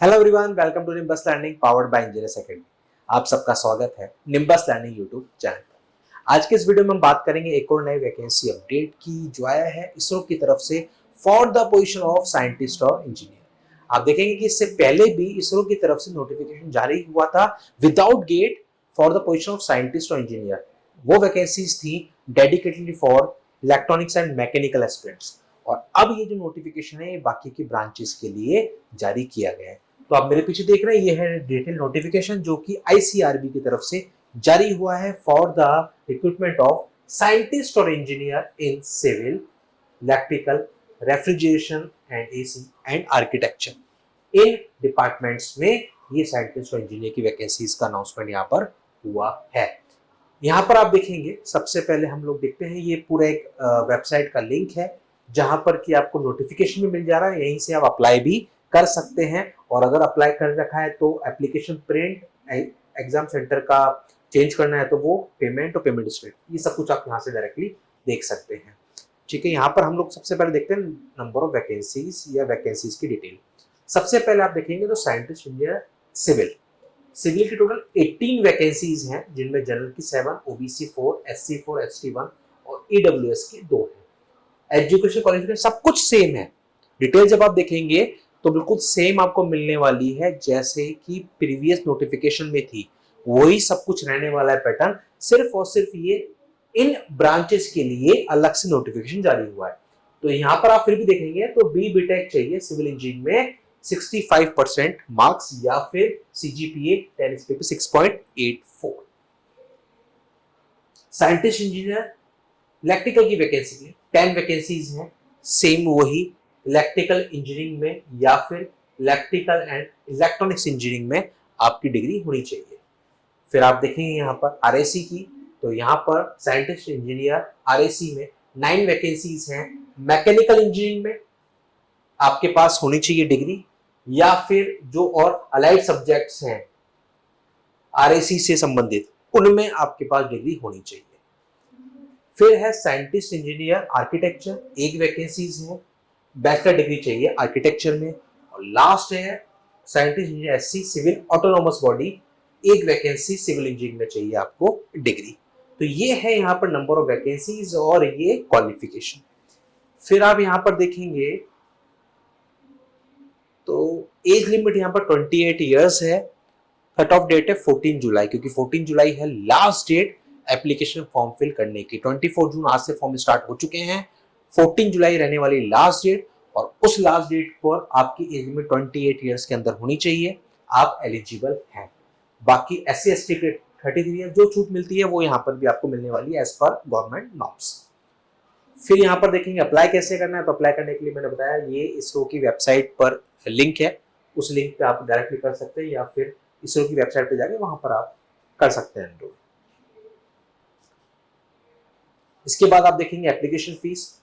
Hello everyone, welcome to Nimbus learning powered by engineers academy. आप सबका स्वागत है निम्बस लर्निंग यूट्यूब चैनल पर। आज के इस वीडियो में हम बात करेंगे एक और नई वैकेंसी अपडेट की जो आया है इसरो की तरफ से for the position of scientist और इंजीनियर। आप देखेंगे कि इससे पहले भी इसरो की तरफ से नोटिफिकेशन जारी हुआ था without get for the position of scientist और इंजीनियर। वो वैकेंसीज थी dedicatedly for electronics and mechanical aspirants, और अब ये जो नोटिफिकेशन है ये बाकी की ब्रांचेस के लिए जारी किया गया है। तो आप मेरे पीछे देख रहे हैं, ये है डिटेल नोटिफिकेशन जो कि आईसीआरबी की तरफ से जारी हुआ है for the recruitment of scientist और engineer in civil, electrical, refrigeration and AC and architecture. इन डिपार्टमेंट्स में ये साइंटिस्ट और इंजीनियर की वैकेंसीज का अनाउंसमेंट यहाँ पर हुआ है। यहाँ पर आप देखेंगे, सबसे पहले हम लोग देखते हैं, ये पूरा एक वेबसाइट का लिंक है जहां पर कि आपको नोटिफिकेशन भी मिल जा रहा है, यहीं से आप अप्लाई भी कर सकते हैं। और अगर अप्लाई कर रखा है तो एप्लीकेशन प्रिंट, एग्जाम सेंटर का चेंज करना है तो वो पेमेंट और पेमेंट स्टेट, ये सब कुछ आप यहाँ से डायरेक्टली देख सकते हैं। ठीक है, यहाँ पर हम लोग सबसे पहले देखते हैं नंबर ऑफ वैकेंसीज या वैकेंसीज की डिटेल। सबसे पहले आप देखेंगे तो साइंटिस्ट इंजीनियर सिविल, सिविल की टोटल 18 वैकेंसीज हैं, जिनमें जनरल की 7, ओबीसी 4, एससी 4, एसटी 1 और ईडब्ल्यूएस की 2 है। एजुकेशन क्वालिफिकेशन सब कुछ सेम है। डिटेल जब आप देखेंगे तो बिल्कुल सेम आपको मिलने वाली है जैसे कि प्रीवियस नोटिफिकेशन में थी, वही सब कुछ रहने वाला है पैटर्न। सिर्फ और सिर्फ ये इन ब्रांचेस के लिए अलग से नोटिफिकेशन जारी हुआ है। तो यहाँ पर आप फिर भी देखेंगे तो बी बीटेक चाहिए सिविल इंजीनियरिंग में 65% मार्क्स या फिर सीजीपीए 10 पे 6.84। साइंटिस्ट इंजीनियर इलेक्ट्रिकल की वैकेंसी में 10 वैकेंसीज हैं, सेम वही इलेक्ट्रिकल इंजीनियरिंग में या फिर इलेक्ट्रिकल एंड इलेक्ट्रॉनिक्स इंजीनियरिंग में आपकी डिग्री होनी चाहिए। फिर आप देखेंगे यहाँ पर आरएसी की, तो यहाँ पर साइंटिस्ट इंजीनियर आरएसी में 9 वैकेंसीज हैं। मैकेनिकल इंजीनियरिंग में आपके पास होनी चाहिए डिग्री, या फिर जो और अलाइड सब्जेक्ट्स हैं आरएसी से संबंधित उनमें आपके पास डिग्री होनी चाहिए। फिर है साइंटिस्ट इंजीनियर आर्किटेक्चर, 1 वैकेंसीज है, बैचलर डिग्री चाहिए आर्किटेक्चर में। और लास्ट है scientist engineer SC civil autonomous body, 1 vacancy civil engineering में चाहिए आपको डिग्री। तो ये है यहाँ पर नंबर ऑफ वैकेंसीज और ये क्वालिफिकेशन। फिर आप यहाँ पर देखेंगे तो एज लिमिट यहाँ पर 28 ईयर्स है। कट ऑफ डेट है 14 जुलाई, क्योंकि 14 जुलाई है last date application form fill करने की। 24 जून आज से फॉर्म स्टार्ट हो चुके हैं, 14 जुलाई रहने वाली लास्ट डेट, और उस लास्ट डेट पर आपकी एज लिमिट 28 ईयर्स के अंदर होनी चाहिए, आप एलिजिबल हैं। बाकी एससी एसटी के 33 ईयर जो छूट मिलती है वो यहाँ पर भी आपको मिलने वाली है एज पर गवर्नमेंट नॉर्म्स। फिर यहाँ पर देखेंगे अप्लाई कैसे करना है। तो अप्लाई करने के लिए मैंने बताया ये इसरो की वेबसाइट पर लिंक है, उस लिंक पे आप डायरेक्टली कर सकते हैं या फिर इसरो की वेबसाइट पे जाके वहां पर आप कर सकते हैं एनरोल। इसके बाद आप देखेंगे एप्लीकेशन फीस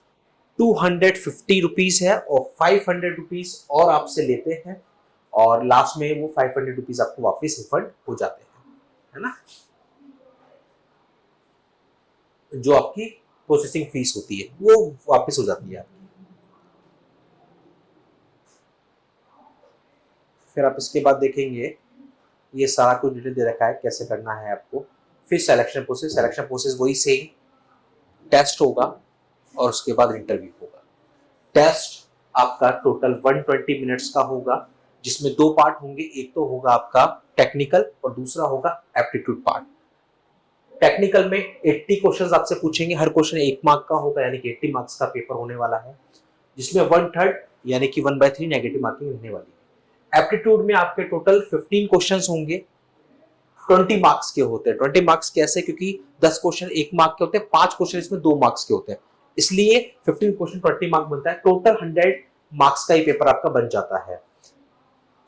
250 रुपीज है और 500 रुपीज और आपसे लेते हैं, और लास्ट में वो 500 रुपीज आपको वापस रिफंड हो जाते हैं, है ना, जो आपकी प्रोसेसिंग फीस होती है वो वापस हो जाती है आपकी। फिर आप इसके बाद देखेंगे ये सारा कुछ डिटेल दे रखा है कैसे करना है आपको। फिर सिलेक्शन प्रोसेस वही सेम, टेस्ट होगा और उसके बाद इंटरव्यू होगा। टेस्ट आपका टोटल 120 मिनट्स का होगा, जिसमें 2 पार्ट होंगे, एक तो होगा आपका टेक्निकल और दूसरा होगा एप्टीट्यूड पार्ट। टेक्निकल में 80 क्वेश्चंस आपसे पूछेंगे, हर क्वेश्चन 1 मार्क का होगा, यानी कि 80 मार्क्स का पेपर होने वाला है, जिसमें 1/3 यानी कि 1/3 नेगेटिव मार्किंग रहने वाली है। एप्टीट्यूड में आपके टोटल 15 क्वेश्चंस होंगे, 20 मार्क्स के होते हैं। 20 मार्क्स कैसे, क्योंकि 10 क्वेश्चन 1 मार्क के होते हैं, 5 क्वेश्चन इसमें 2 मार्क्स के होते हैं, इसलिए 15 क्वेश्चन 20 मार्क बनता है। टोटल 100 मार्क्स का ये पेपर आपका बन जाता है।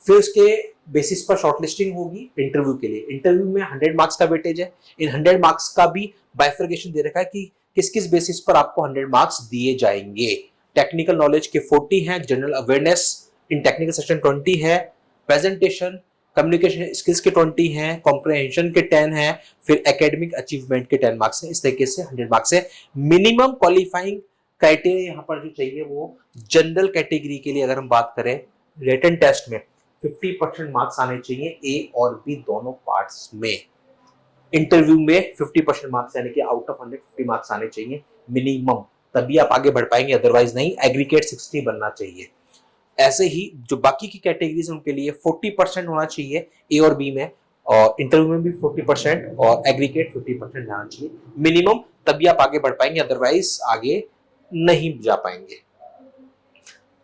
फिर उसके बेसिस पर शॉर्टलिस्टिंग होगी इंटरव्यू के लिए। इंटरव्यू में 100 मार्क्स का वेटेज है। इन 100 मार्क्स का भी बाइफर्केशन दे रखा है कि किस किस बेसिस पर आपको 100 मार्क्स दिए जाएंगे। टेक्निकल नॉलेज के 40 हैं, general awareness in technical section 20 है, प्रेजेंटेशन कम्युनिकेशन स्किल्स के 20 हैं, कॉम्प्रिहेंशन के 10 हैं, फिर एकेडमिक अचीवमेंट के 10 मार्क्स हैं। इस तरीके से 100 मार्क्स है। मिनिमम क्वालिफाइंग क्राइटेरिया यहाँ पर जो चाहिए वो जनरल कैटेगरी के लिए अगर हम बात करें रिटन टेस्ट में 50% मार्क्स आने चाहिए ए और बी दोनों पार्ट्स में। इंटरव्यू में 50% मार्क्स यानी कि आउट ऑफ 150 मार्क्स आने चाहिए मिनिमम, तभी आप आगे बढ़ पाएंगे, अदरवाइज नहीं। एग्रीगेट 60 बनना चाहिए। ऐसे ही जो बाकी की कैटेगरीज उनके लिए 40% होना चाहिए ए और बी में, और इंटरव्यू में भी 40% और एग्रीगेट 50% जाना चाहिए मिनिमम, तभी आप आगे बढ़ पाएंगे, अदरवाइज आगे नहीं जा पाएंगे।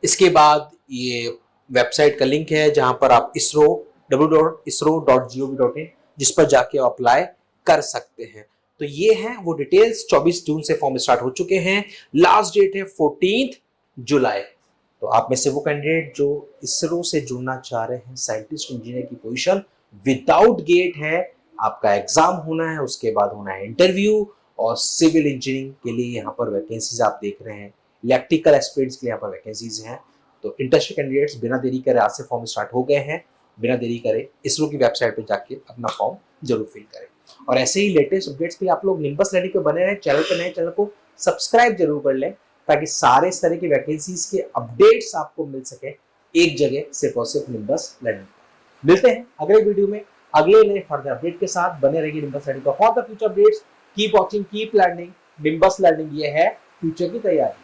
इसके बाद ये वेबसाइट का लिंक है जहां पर आप इसरो www.isro.gov.in जिस पर जाके अप्लाई कर सकते हैं। तो ये है वो डिटेल्स। 24 जून से फॉर्म स्टार्ट हो चुके हैं, लास्ट डेट है 14 जुलाई। तो आप में से वो कैंडिडेट जो इसरो से जुड़ना चाह रहे हैं, साइंटिस्ट इंजीनियर की पोजीशन विदाउट गेट है, आपका एग्जाम होना है, उसके बाद होना है इंटरव्यू, और सिविल इंजीनियरिंग के लिए यहाँ पर वैकेंसीज आप देख रहे हैं, इलेक्ट्रिकल एस्पिरेंट्स के लिए यहाँ पर वैकेंसीज हैं। तो इंटरेस्टेड कैंडिडेट्स बिना देरी करे, आज से फॉर्म स्टार्ट हो गए हैं, बिना देरी करे इसरो की वेबसाइट पे जाके अपना फॉर्म जरूर फिल करें। और ऐसे ही लेटेस्ट अपडेट्स पे आप लोग निम्बस लर्निंग पे बने रहें, चैनल पे नए, चैनल को सब्सक्राइब जरूर कर लें, ताकि सारे इस तरह की वैकेंसीज के अपडेट्स आपको मिल सके एक जगह, सिर्फ और सिर्फ निम्बस लर्निंग। मिलते हैं अगले वीडियो में अगले नए फर्दर अपडेट के साथ। बने रहिए nimbus learning for the future updates. Keep watching, keep learning. Nimbus learning ये है फ्यूचर की तैयारी।